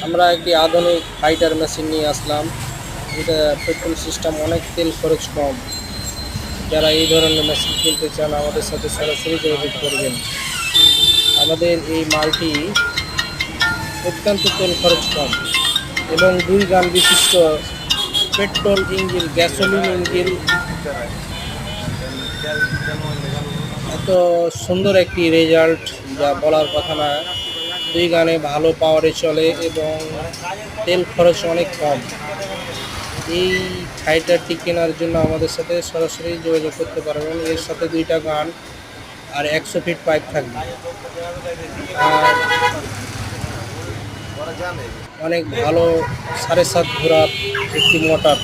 আমরা একটি আধুনিক ফাইটার মেশিন নিয়ে আসলাম। এটা পেট্রোল সিস্টেম, অনেক তেল খরচ কম। যারা এই ধরনের মেশিন কিনতে চান আমাদের সাথে সরাসরি যোগাযোগ করবেন। আমাদের এই মালটি অত্যন্ত তেল খরচ কম এবং 2 গান বিশিষ্ট পেট্রোল ইঞ্জিন, গ্যাসোলিন ইঞ্জিন। এত সুন্দর একটি রেজাল্ট যা বলার কথা না। 2 গানে ভালো পাওয়ারে চলে এবং তেল খরচ অনেক কম। এই ফাইটারটি কেনার জন্য আমাদের সাথে সরাসরি যোগাযোগ করতে পারবেন। এর সাথে 2টা গান আর 100 ফিট পাইপ থাকবে। আর অনেক ভালো 7.5 ঘোড়ার একটি মোটর।